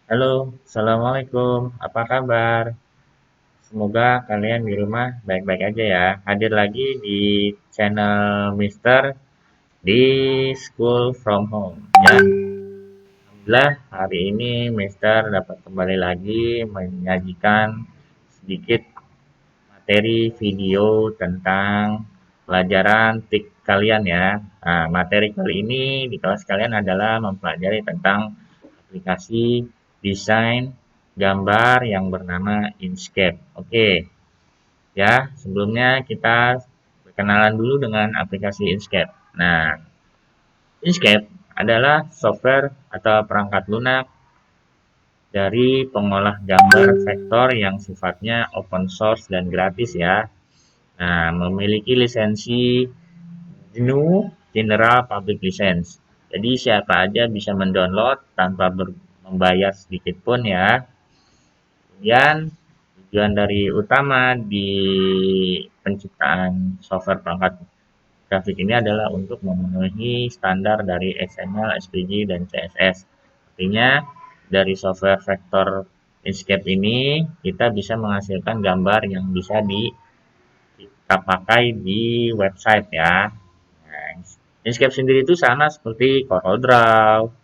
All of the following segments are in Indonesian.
Halo, Assalamualaikum. Apa kabar? Semoga kalian di rumah baik-baik aja ya. Hadir lagi di channel Mister di School from Home ya. Alhamdulillah hari ini Mister dapat kembali lagi menyajikan sedikit materi video tentang pelajaran TIK kalian ya. Nah, materi kali ini di kelas kalian adalah mempelajari tentang aplikasi desain gambar yang bernama Inkscape. Oke, ya, sebelumnya kita berkenalan dulu dengan aplikasi Inkscape. Nah, Inkscape adalah software atau perangkat lunak dari pengolah gambar vektor yang sifatnya open source dan gratis ya. Nah, memiliki lisensi GNU General Public License. Jadi siapa aja bisa mendownload tanpa membayar sedikit pun ya. Kemudian tujuan dari utama di penciptaan software perangkat grafik ini adalah untuk memenuhi standar dari XML, SVG, dan CSS. Artinya dari software vektor Inkscape ini kita bisa menghasilkan gambar yang bisa kita pakai di website ya. Nah, Inkscape sendiri itu sama seperti CorelDRAW,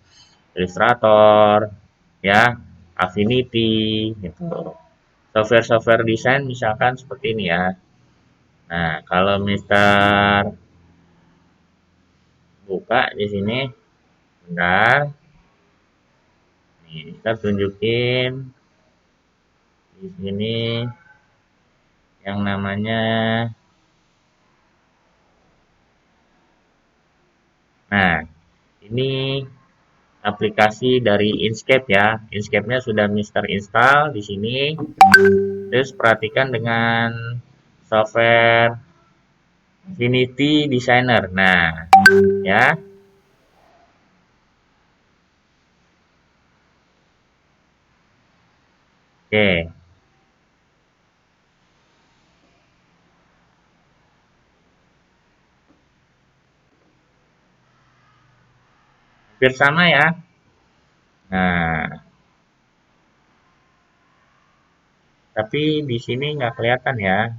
Illustrator, ya, Affinity, gitu. Software-software desain misalkan seperti ini ya. Nah, kalau Mister buka di sini, bentar, nih, kita tunjukin di sini yang namanya. Nah, ini aplikasi dari Inkscape ya. Inkscape-nya sudah Mister install di sini. Terus perhatikan dengan software Affinity Designer. Nah, ya. Oke. Hampir sama ya. Nah, tapi di sini nggak kelihatan ya.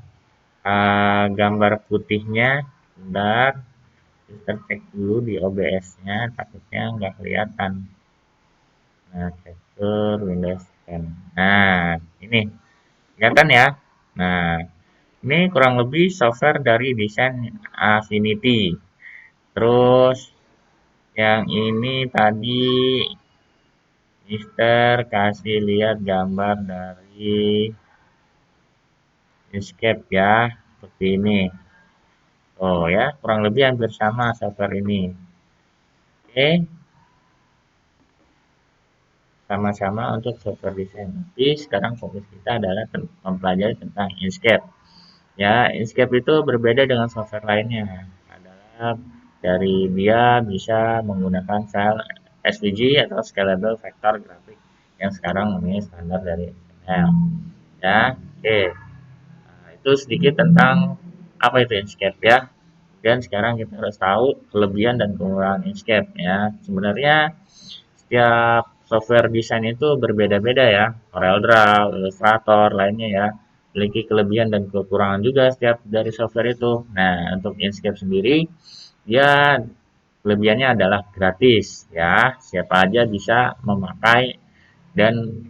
Gambar putihnya. Bentar. Kita cek dulu di OBS-nya. Takutnya nggak kelihatan. Nah, tekstur Windows 10. Nah, ini. Kelihatan ya. Nah, ini kurang lebih software dari desain Affinity. Terus yang ini tadi Mister kasih lihat gambar dari Inkscape ya, seperti ini. Oh ya, kurang lebih hampir sama software ini. Oke, sama-sama untuk software desain. Tapi sekarang fokus kita adalah mempelajari tentang Inkscape. Ya, Inkscape itu berbeda dengan software lainnya. Adalah dari dia bisa menggunakan file SVG atau Scalable Vector Graphic yang sekarang mempunyai standar dari XML. Ya, oke. Nah, itu sedikit tentang apa itu Inkscape ya. Dan sekarang kita harus tahu kelebihan dan kekurangan Inkscape ya. Sebenarnya setiap software desain itu berbeda-beda ya. CorelDRAW, Illustrator, lainnya ya. Memiliki kelebihan dan kekurangan juga setiap dari software itu. Nah, untuk Inkscape sendiri, dia kelebihannya adalah gratis ya. Siapa aja bisa memakai dan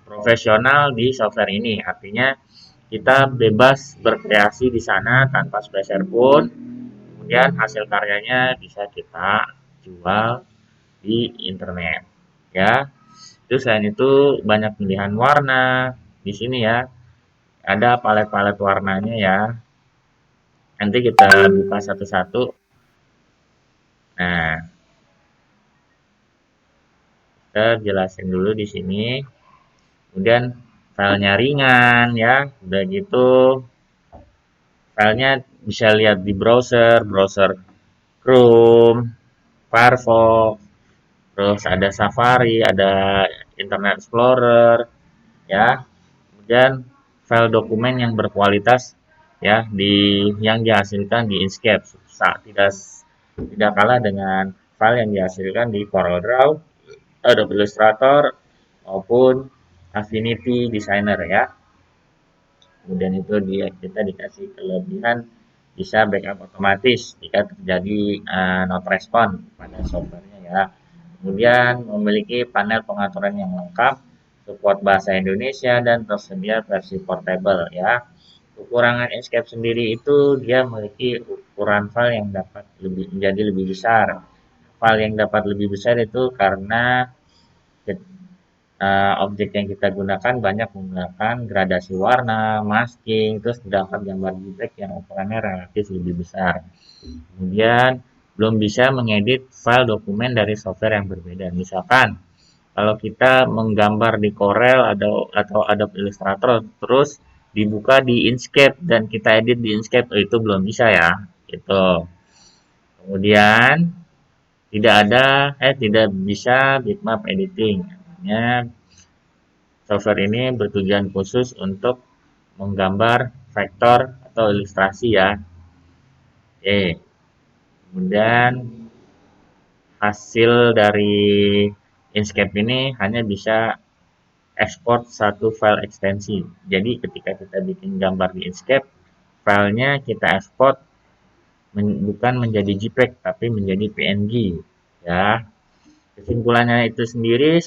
profesional di software ini. Artinya kita bebas berkreasi di sana tanpa spesial pun. Kemudian hasil karyanya bisa kita jual di internet ya. Terus selain itu banyak pilihan warna di sini ya. Ada palet-palet warnanya ya. Nanti kita buka satu-satu. Nah, kita jelasin dulu di sini. Kemudian filenya ringan ya. Udah gitu filenya bisa lihat di browser Chrome, Firefox, terus ada Safari, ada Internet Explorer, ya. Kemudian file dokumen yang berkualitas ya yang dihasilkan di Inkscape tidak kalah dengan file yang dihasilkan di CorelDRAW, Adobe Illustrator, maupun Affinity Designer ya. Kemudian itu kita dikasih kelebihan bisa backup otomatis jika terjadi not respond pada softwarenya ya. Kemudian memiliki panel pengaturan yang lengkap, support bahasa Indonesia dan tersedia versi portable ya. Kekurangan Inkscape sendiri itu dia memiliki ukuran file yang dapat menjadi lebih besar. File yang dapat lebih besar itu karena objek yang kita gunakan banyak menggunakan gradasi warna, masking, terus terdapat gambar JPEG yang ukurannya relatif lebih besar. Kemudian belum bisa mengedit file dokumen dari software yang berbeda. Misalkan kalau kita menggambar di Corel atau Adobe Illustrator terus dibuka di Inkscape dan kita edit di Inkscape, itu belum bisa ya. Gitu. Kemudian tidak bisa bitmap editing. Artinya software ini bertujuan khusus untuk menggambar vektor atau ilustrasi ya. Oke. Kemudian hasil dari Inkscape ini hanya bisa ekspor satu file ekstensi. Jadi ketika kita bikin gambar di Inkscape, filenya kita ekspor bukan menjadi JPEG tapi menjadi PNG ya. Kesimpulannya itu sendiri,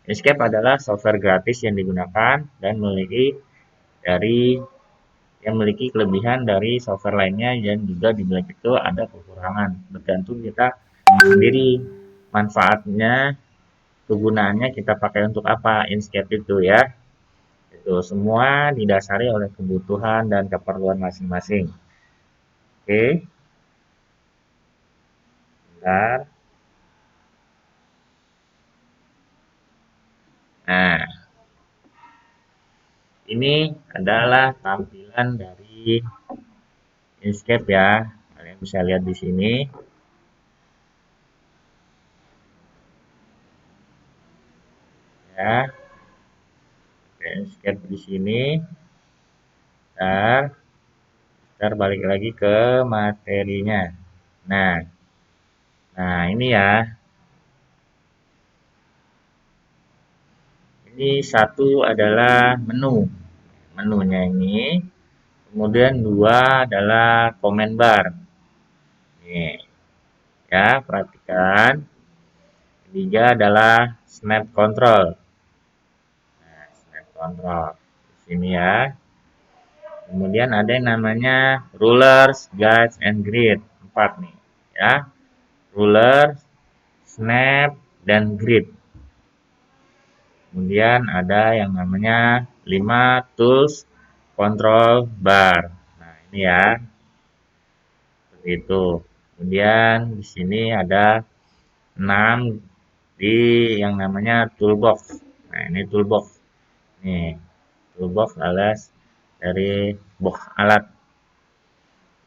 Inkscape adalah software gratis yang digunakan dan dari memiliki kelebihan dari software lainnya dan juga di balik itu ada kekurangan. Bergantung kita sendiri manfaatnya, kegunaannya kita pakai untuk apa Inkscape itu ya. Itu semua didasari oleh kebutuhan dan keperluan masing-masing. Oke, bentar. Nah, ini adalah tampilan dari Inkscape ya. Kalian bisa lihat di sini ya. Inkscape di sini. Ntar balik lagi ke materinya. Nah, nah ini ya. Ini satu adalah menu. Menunya ini. Kemudian dua adalah comment bar. Nih, ya, perhatikan. Ketiga adalah snap control. Nah, snap control. Di sini ya. Kemudian ada yang namanya rulers, guides, and grid. 4 nih, ya. Ruler, snap, dan grid. Kemudian ada yang namanya 5 tools control bar. Nah, ini ya. Seperti itu. Kemudian di sini ada 6 di yang namanya toolbox. Nah, ini toolbox. Nih, toolbox alias dari box alat.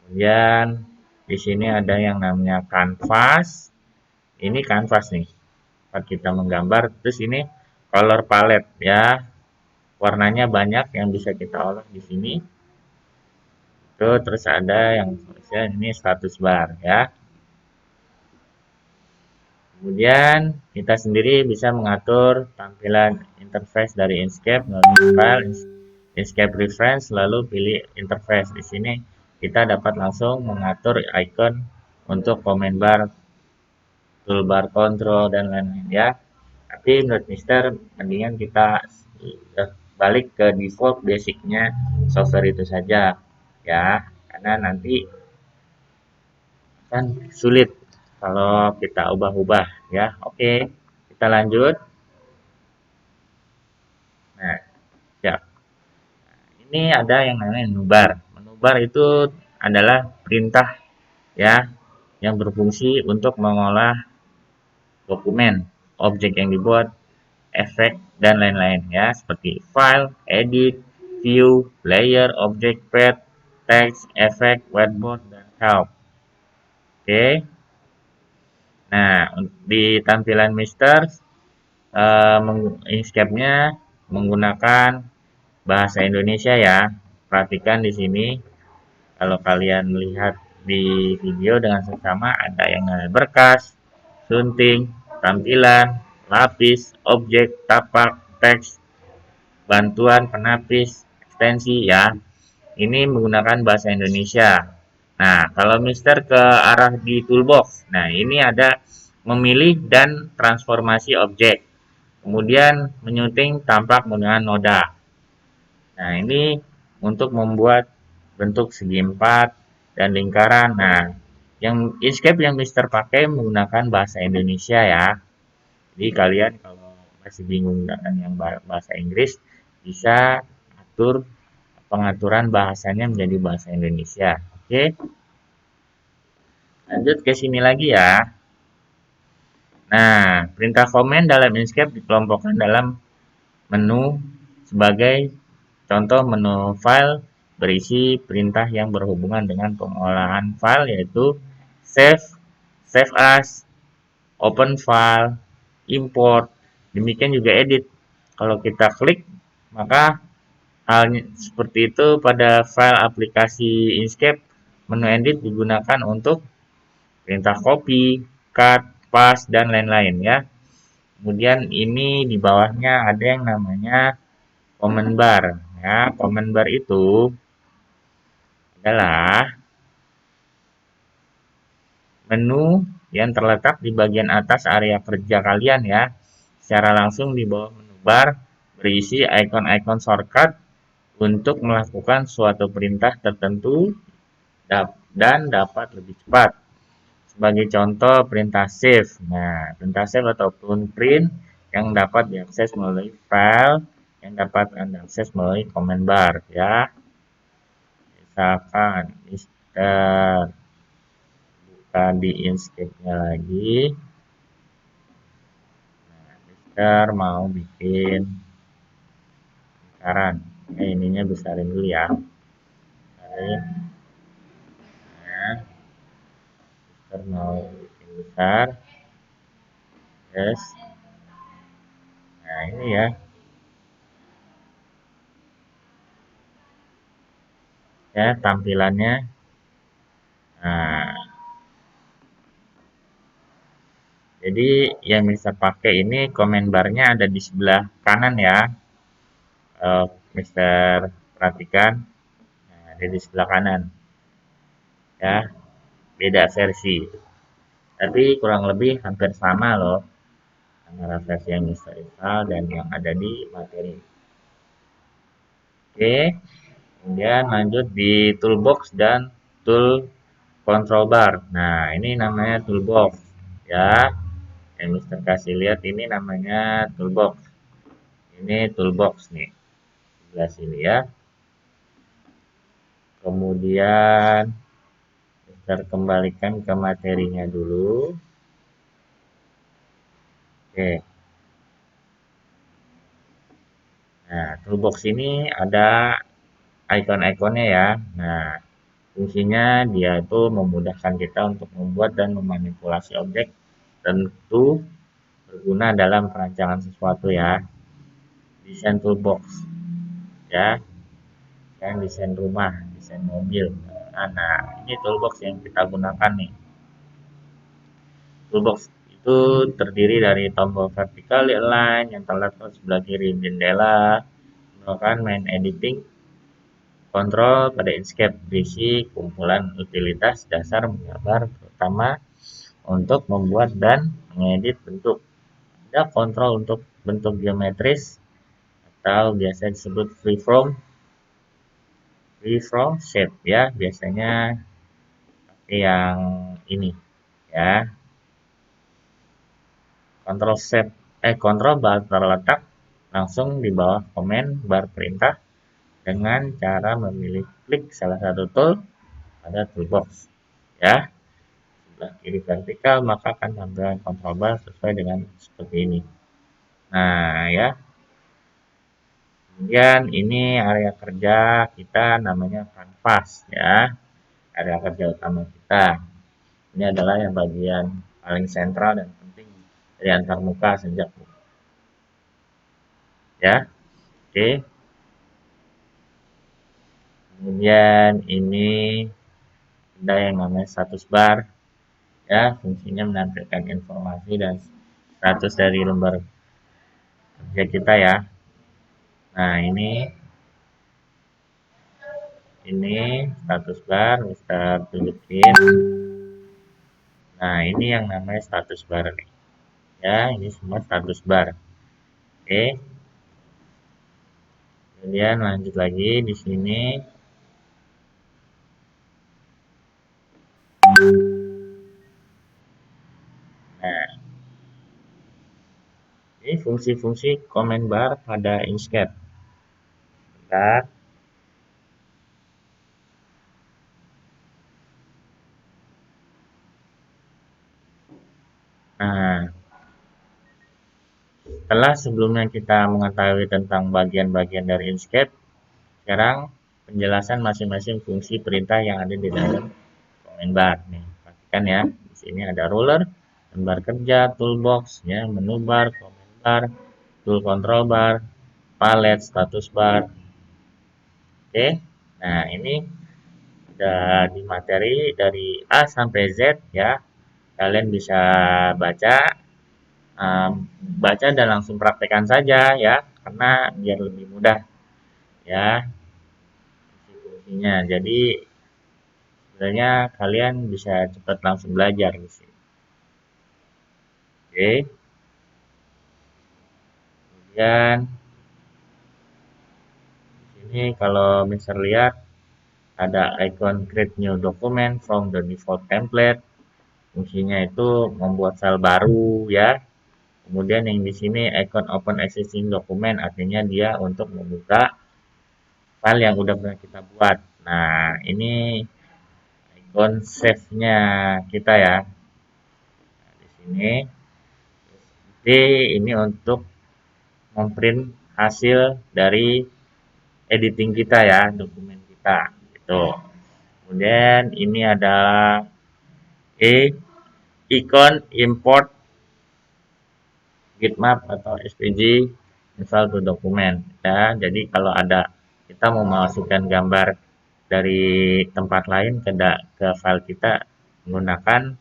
Kemudian di sini ada yang namanya canvas. Ini kanvas nih. Tempat kita menggambar. Terus ini color palette ya. Warnanya banyak yang bisa kita olah di sini. Itu terus ada yang ini status bar ya. Kemudian kita sendiri bisa mengatur tampilan interface dari Inkscape melalui file Inkscape Reference lalu pilih interface. Di sini kita dapat langsung mengatur icon untuk comment bar, toolbar control dan lain-lain ya. Tapi menurut Mister mendingan kita balik ke default basicnya software itu saja ya, karena nanti kan sulit kalau kita ubah-ubah ya. Oke, kita lanjut. Nah, ya. Ini ada yang namanya menu bar. Menu bar itu adalah perintah ya yang berfungsi untuk mengolah dokumen, objek yang dibuat, efek dan lain-lain ya, seperti file, edit, view, layer, object, path, text, efek, whiteboard dan help. Oke. Nah, di tampilan Mister Inkscape-nya menggunakan bahasa Indonesia ya. Perhatikan di sini kalau kalian lihat di video dengan seksama ada yang namanya berkas, sunting, tampilan, lapis, objek, tapak, teks, bantuan, penapis, ekstensi ya. Ini menggunakan bahasa Indonesia. Nah, kalau Mister ke arah di toolbox, nah ini ada memilih dan transformasi objek. Kemudian menyunting tampak menggunakan noda. Nah, ini untuk membuat bentuk segi empat dan lingkaran. Nah, yang Inkscape yang Mister pakai menggunakan bahasa Indonesia ya. Jadi kalian kalau masih bingung dengan yang bahasa Inggris, bisa atur pengaturan bahasanya menjadi bahasa Indonesia. Oke, lanjut ke sini lagi ya. Nah, perintah komen dalam Inkscape dikelompokkan dalam menu sebagai contoh menu file berisi perintah yang berhubungan dengan pengolahan file yaitu save, save as, open file, import, demikian juga edit. Kalau kita klik, maka halnya seperti itu pada file aplikasi Inkscape, menu edit digunakan untuk perintah copy, cut, paste, dan lain-lain ya. Kemudian ini di bawahnya ada yang namanya command bar. Ya, command bar itu adalah menu yang terletak di bagian atas area kerja kalian ya. Secara langsung di bawah menu bar berisi icon-icon shortcut untuk melakukan suatu perintah tertentu dan dapat lebih cepat. Sebagai contoh perintah save. Nah, perintah save ataupun print yang dapat diakses melalui file yang dapat Anda akses melalui command bar ya. Misalkan Mister buka di Inkscape-nya lagi. Nah, Mister mau bikin lingkaran. Ininya besarin dulu ya. Besarin. Nah, Mister mau bikin besar. Yes. Nah, ini ya. Ya, tampilannya. Nah, jadi yang bisa pakai ini comment bar-nya ada di sebelah kanan ya. Mister perhatikan. Nah, ada di sebelah kanan. Ya, beda versi. Tapi kurang lebih hampir sama loh antara versi yang Mister install dan yang ada di materi. Oke, kemudian lanjut di toolbox dan tool control bar. Nah, ini namanya toolbox ya. Yang Mister kasih lihat ini namanya toolbox. Ini toolbox nih, sebelah sini ya. Kemudian Mister kembalikan ke materinya dulu. Oke. Nah, toolbox ini ada icon-iconnya ya. Nah, fungsinya dia itu memudahkan kita untuk membuat dan memanipulasi objek, tentu berguna dalam perancangan sesuatu ya. Desain toolbox ya, yang desain rumah, desain mobil. Nah, ini toolbox yang kita gunakan nih. Toolbox itu terdiri dari tombol vertical align yang terletak sebelah kiri jendela, merupakan main editing kontrol pada Inkscape berisi kumpulan utilitas dasar menggambar terutama untuk membuat dan mengedit bentuk. Ada kontrol untuk bentuk geometris atau biasa disebut freeform shape ya, biasanya yang ini ya. Kontrol bar terletak langsung di bawah komen bar perintah dengan cara memilih klik salah satu tool pada toolbox ya. Sebelah kiri vertikal maka akan tampilan kontrol bar sesuai dengan seperti ini. Nah ya, kemudian ini area kerja kita namanya kanvas ya, area kerja utama kita. Ini adalah yang bagian paling sentral dan penting dari antarmuka sejak ya. Oke. Kemudian ini ada yang namanya status bar ya, fungsinya menampilkan informasi dan status dari lembar kerja kita ya. Nah, ini status bar bisa tunjukin. Nah, ini yang namanya status bar nih. Ya, ini semua status bar. Oke. Kemudian lanjut lagi di sini. Nah, ini fungsi-fungsi comment bar pada Inkscape. Bentar. Nah, setelah sebelumnya kita mengetahui tentang bagian-bagian dari Inkscape, sekarang penjelasan masing-masing fungsi perintah yang ada di dalam comment bar. Nih, perhatikan ya. Di sini ada ruler, bar kerja, toolbox, ya, menu bar, comment bar, tool control bar, palette, status bar. Oke. Nah, ini udah di materi dari A sampai Z ya. Kalian bisa baca, um, baca dan langsung praktekkan saja ya, karena biar lebih mudah ya fungsinya. Jadi sebenarnya kalian bisa cepat langsung belajar di sini. Oke. Kemudian di sini kalau Mister lihat ada icon create new document from the default template. Fungsinya itu membuat file baru ya. Kemudian yang di sini icon open existing document artinya dia untuk membuka file yang udah pernah kita buat. Nah, ini icon save-nya kita ya. Nah, di sini. Jadi ini untuk memprint hasil dari editing kita ya, dokumen kita gitu. Kemudian ini adalah icon import bitmap atau SVG install to dokumen ya. Jadi kalau ada kita mau memasukkan gambar dari tempat lain ke file kita menggunakan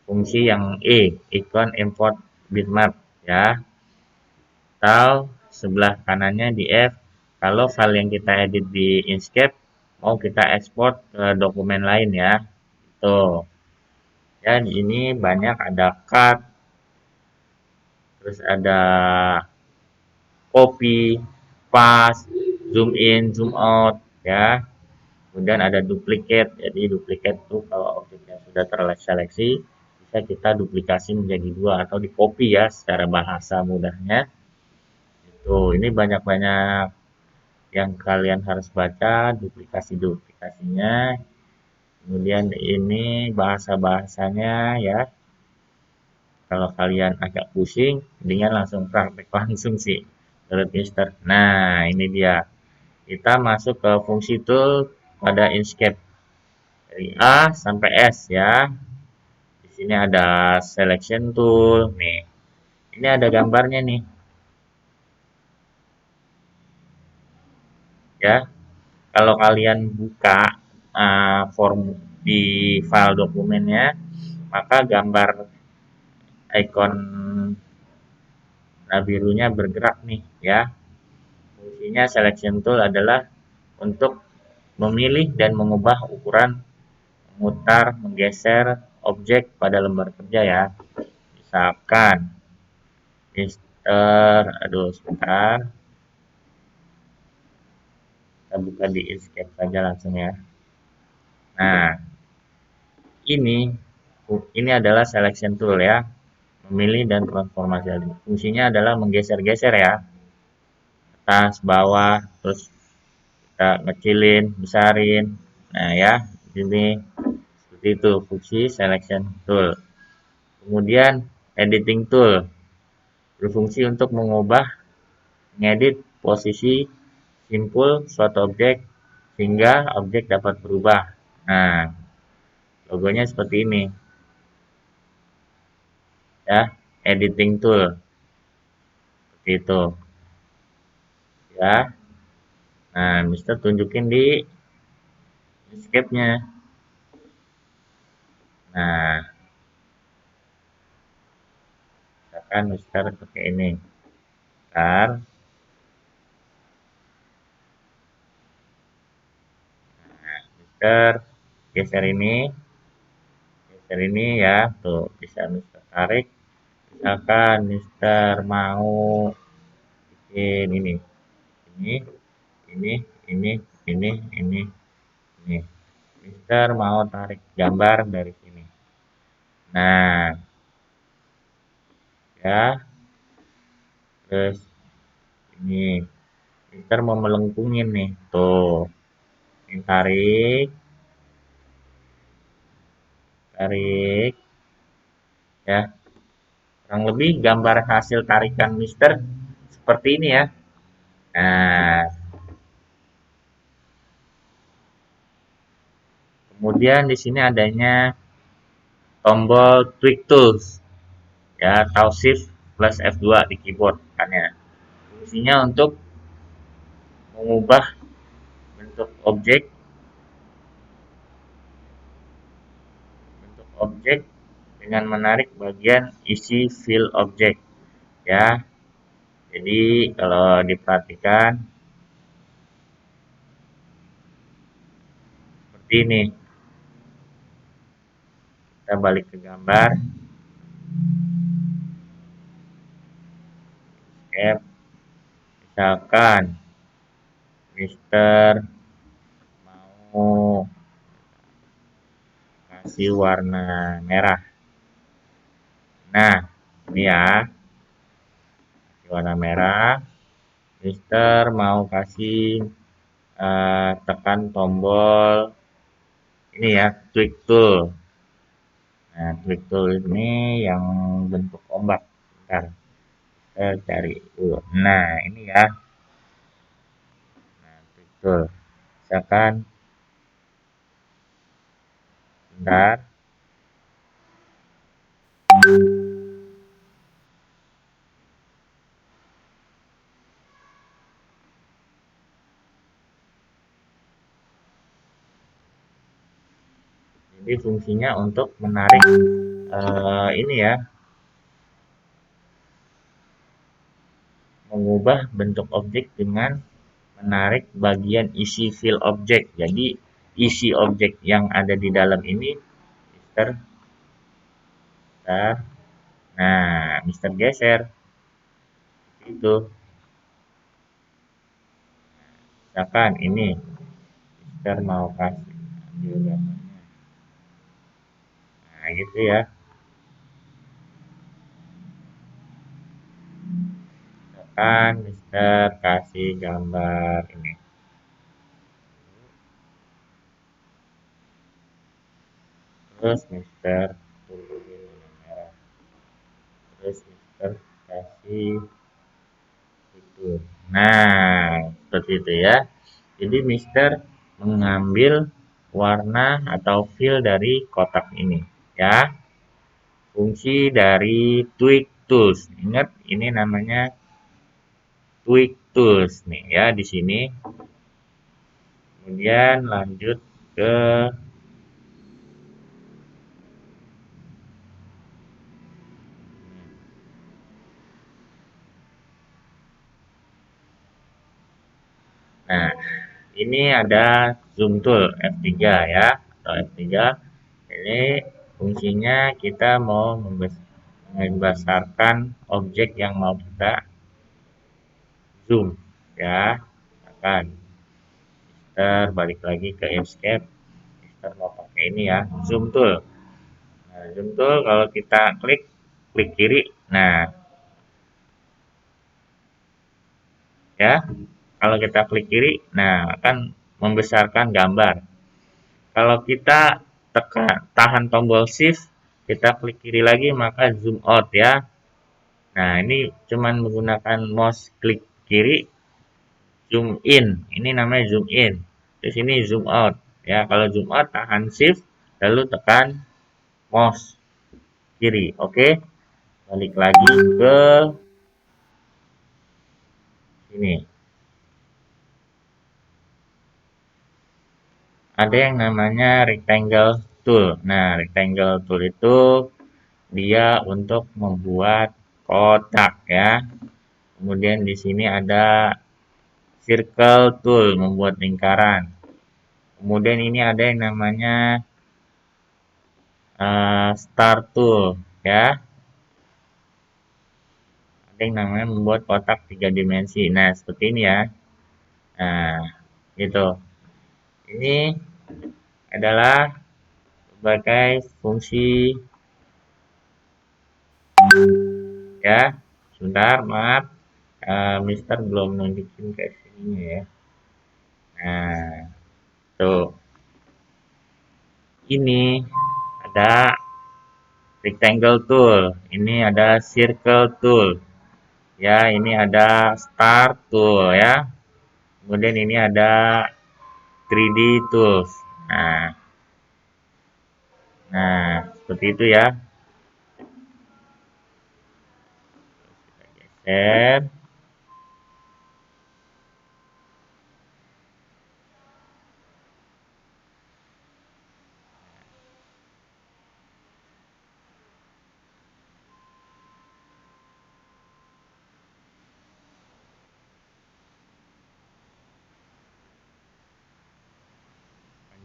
fungsi yang icon import bitmap ya. Atau sebelah kanannya di F kalau file yang kita edit di Inkscape mau kita ekspor ke dokumen lain ya. Tuh. Ya, di sini banyak ada cut, terus ada copy, paste, zoom in, zoom out ya. Kemudian ada duplicate. Jadi duplicate itu kalau objeknya sudah terseleksi bisa kita duplikasi menjadi dua atau di copy ya secara bahasa mudahnya. Itu ini banyak-banyak yang kalian harus baca duplikasinya. Kemudian ini bahasa-bahasanya ya. Kalau kalian agak pusing, dengan langsung praktek langsung sih menurut Mister. Nah, ini dia. Kita masuk ke fungsi tool pada Inkscape dari A sampai S ya. Di sini ada selection tool nih. Ini ada gambarnya nih ya. Kalau kalian buka form di file dokumennya, maka gambar ikon birunya bergerak nih ya. Fungsinya selection tool adalah untuk memilih dan mengubah ukuran, memutar, menggeser objek pada lembar kerja ya. Misalkan Mister, aduh sebentar, kita buka di Inkscape saja langsung ya. Nah, ini adalah selection tool ya, memilih dan transformasi. Fungsinya adalah menggeser-geser ya, atas, bawah, terus kita ngecilin, besarin. Nah ya, ini seperti itu fungsi selection tool. Kemudian editing tool berfungsi untuk mengubah, mengedit posisi simpul suatu objek sehingga objek dapat berubah. Nah, logonya seperti ini ya, editing tool seperti itu ya. Nah, Mister tunjukin di Escape-nya. Nah, misalkan Mister pakai ini. Bentar. geser ini ya, tuh bisa Mister tarik. Misalkan Mister mau bikin ini, ini, ini, ini, ini. Mister mau tarik gambar dari sini. Nah, ya, terus ini Mister mau melengkungin nih, tuh. Ini tarik, tarik, ya. Kurang lebih gambar hasil tarikan Mister seperti ini ya. Nah, kemudian di sini adanya tombol Tweak Tools, ya, atau Shift plus F2 di keyboard kan ya. Fungsinya untuk mengubah bentuk objek dengan menarik bagian isi fill objek, ya. Jadi kalau diperhatikan seperti ini. Kita balik ke gambar, escape. Misalkan Mister mau kasih warna merah. Nah, ini ya, warna merah. Mister mau kasih tekan tombol ini ya, tweak tool. Nah, tweak tool ini yang bentuk ombak. Bentar, saya cari dulu. Nah, ini ya. Nah, tweak tool. Misalkan, bentar. Jadi fungsinya untuk menarik ini ya, mengubah bentuk objek dengan menarik bagian isi fill objek. Jadi isi objek yang ada di dalam ini, Mister, nah, Mister geser itu. Misalkan ini Mister mau kasih ambil gambarnya. Nah, gitu ya. Misalkan Mister kasih gambar ini. Terus Mister turunin warna merah. Terus Mister kasih itu. Nah, seperti itu ya. Jadi Mister mengambil warna atau fill dari kotak ini, ya. Fungsi dari Tweak Tools. Ingat, ini namanya Tweak Tools nih ya di sini. Kemudian lanjut ke nah, ini ada zoom tool F3 ya, atau F3. Ini fungsinya kita mau membesarkan objek yang mau kita zoom ya. Akan kita balik lagi ke escape. Kita mau pakai ini ya, zoom tool. Nah, zoom tool kalau kita klik kiri. Nah, ya, kalau kita klik kiri, nah akan membesarkan gambar. Kalau kita tahan tombol shift, kita klik kiri lagi maka zoom out ya. Nah, ini cuman menggunakan mouse klik kiri, zoom in. Ini namanya zoom in. Terus ini zoom out. Ya, kalau zoom out tahan shift lalu tekan mouse kiri. Oke. Balik lagi ke sini. Ada yang namanya rectangle tool. Nah, rectangle tool itu dia untuk membuat kotak ya. Kemudian di sini ada circle tool, membuat lingkaran. Kemudian ini ada yang namanya star tool ya. Ada yang namanya membuat kotak tiga dimensi. Nah, seperti ini ya. Nah, gitu. Ini adalah berbagai fungsi ya. Sebentar, maaf. Mister belum nunjukin ke sininya ya. Nah, tuh. Ini ada rectangle tool. Ini ada circle tool. Ya, ini ada star tool ya. Kemudian ini ada 3D tools. Nah, seperti itu ya. Geser.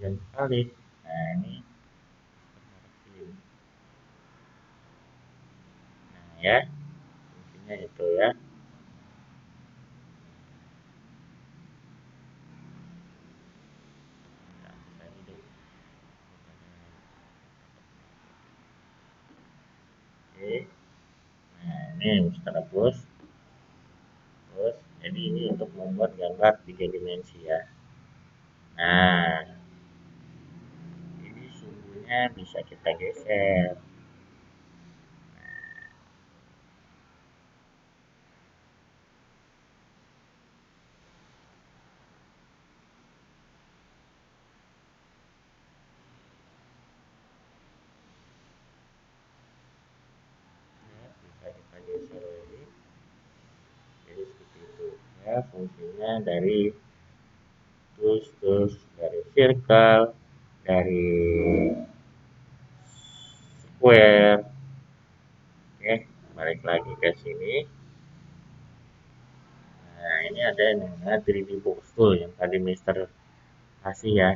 Panjang sekali. Nah, ini nah, ya, fungsinya itu ya. Oke. Nah, ini kita hapus. Terus, jadi ini untuk membuat gambar tiga dimensi ya. Nah, ini sumbunya bisa kita geser. Ya, bisa kita geser lagi. Jadi seperti itu. Ya, fungsinya dari tools dari circle, dari square. Oke, balik lagi ke sini. Nah, ini ada yang namanya 3D box tool yang tadi Mister kasih ya.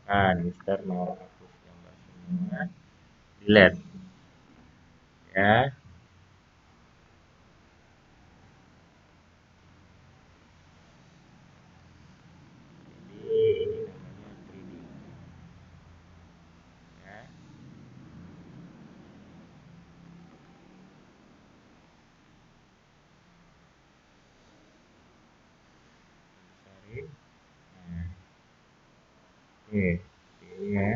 Nah, Mister mau hapus gambar semua, delete ya. Jadi ini namanya 3D ya. Besarin. Nah, ini ya.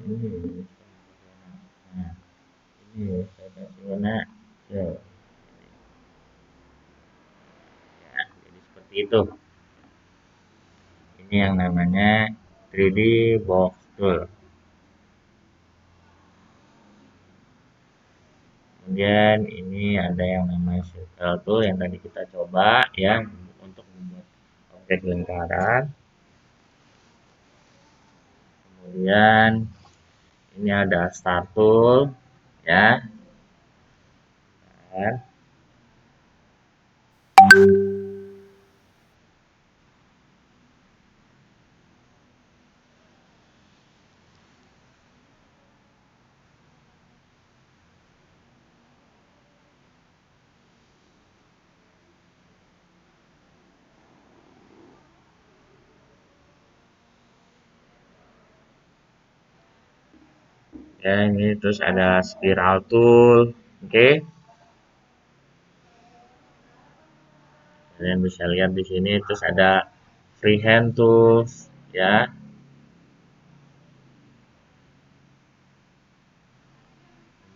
Ini. Nah, ini saya kasih warna hijau. Ya, jadi seperti itu. Ini yang namanya 3D box tool. Kemudian ini ada yang namanya circle tool yang tadi kita coba ya untuk membuat objek lingkaran. Kemudian ini ada star tool ya. Dan ya ini terus ada spiral tool. Oke. Kalian bisa lihat di sini terus ada freehand tools ya.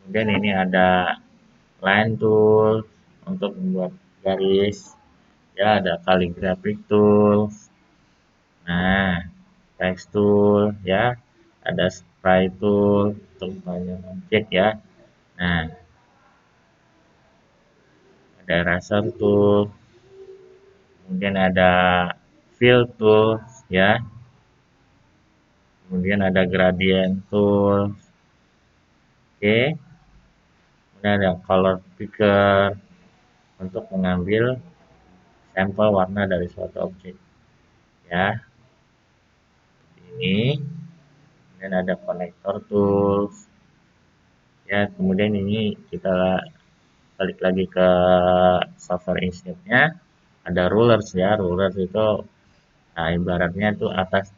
Kemudian ini ada line tool untuk membuat garis. Ya, ada calligraphic tool. Nah, text tool ya. Ada sprite tool untuk banyak objek ya. Nah, ada eraser tool, kemudian ada fill tool, ya. Kemudian ada gradient tool. Oke. Kemudian ada color picker untuk mengambil sampel warna dari suatu objek. Ya, ini. Kemudian ada connector tools. Ya, kemudian ini kita balik lagi ke software Inkscape-nya. Ada rulers ya, rulers itu nah, ibaratnya itu atas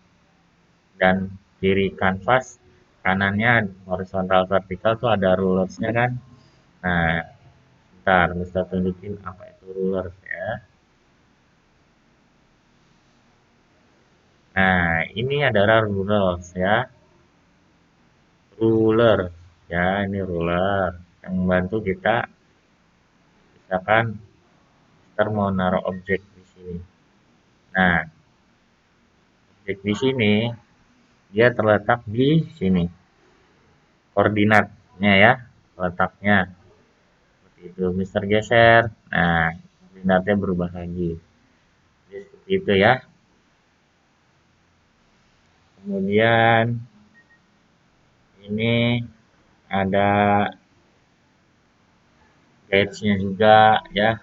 dan kiri kanvas, kanannya horizontal vertikal tuh ada rulersnya kan. Nah, ntar bisa tunjukin apa itu rulers ya. Nah, ini adalah rulers ya, ruler ya, ini ruler yang membantu kita misalkan kita mau naruh objek di sini. Nah, objek di sini dia terletak di sini, koordinatnya ya, letaknya seperti itu. Mister geser, nah koordinatnya berubah lagi. Jadi seperti itu ya. Kemudian ini ada guides-nya juga ya,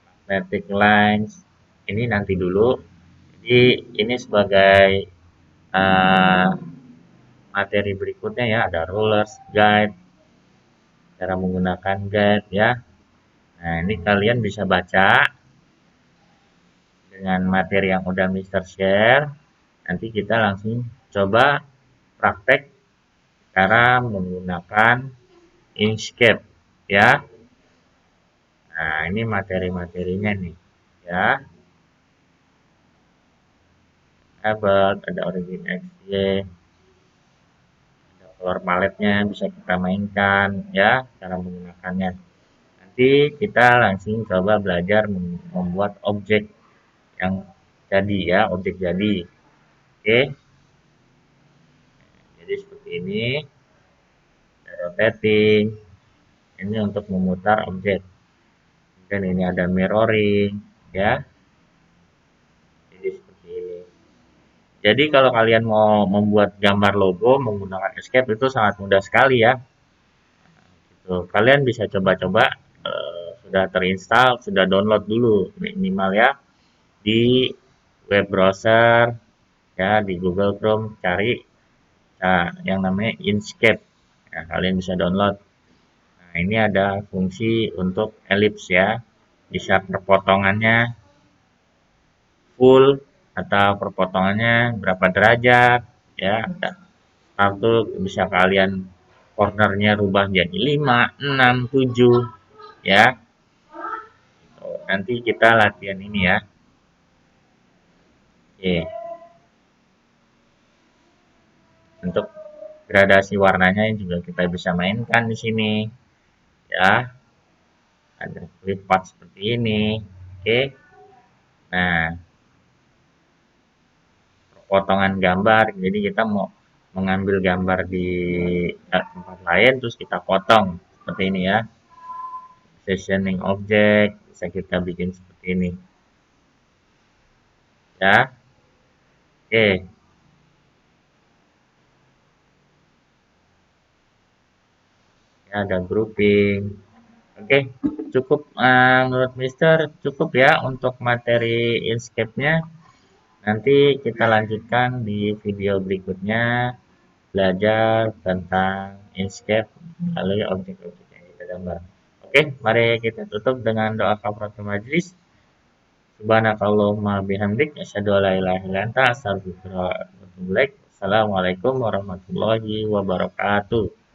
magnetic lines. Ini nanti dulu. Jadi ini sebagai uh, materi berikutnya ya, ada rulers, guide, cara menggunakan guide ya. Nah, ini kalian bisa baca dengan materi yang udah Mister share. Nanti kita langsung coba praktek cara menggunakan Inkscape ya. Nah, ini materi-materinya nih ya. Abet, ada origin XY, ada color palette-nya bisa kita mainkan ya, cara menggunakannya. Nanti kita langsung coba belajar membuat objek yang jadi ya, objek jadi. Oke, jadi seperti ini, rotating, ini untuk memutar objek. Dan ini ada mirroring ya, jadi seperti ini. Jadi kalau kalian mau membuat gambar logo menggunakan Escape itu sangat mudah sekali ya. Gitu. Kalian bisa coba-coba sudah terinstall, sudah download dulu minimal ya di web browser ya, di Google Chrome cari yang namanya Inkscape. Nah, kalian bisa download. Nah, ini ada fungsi untuk ellipse ya. Bisa perpotongannya full atau perpotongannya berapa derajat ya. Satu bisa kalian cornernya rubah jadi 5, 6, 7 ya. Nanti kita latihan ini ya. Oke. Untuk gradasi warnanya juga kita bisa mainkan di sini ya. Ada flip part seperti ini. Oke. Nah, potongan gambar. Jadi kita mau mengambil gambar di tempat lain terus kita potong seperti ini ya. Positioning object bisa kita bikin seperti ini. Ya. Oke. Ya, ada grouping. Oke, cukup menurut Mister cukup ya untuk materi Inkscape-nya. Nanti kita lanjutkan di video berikutnya belajar tentang Inkscape melalui objek-objek yang kita gambar. Oke, mari kita tutup dengan doa kafaratul majelis. Subhanakallahumma bihamdik asyhadu an la ilaha illa anta astaghfiruka wa atubu ilaik. Assalamualaikum warahmatullahi wabarakatuh.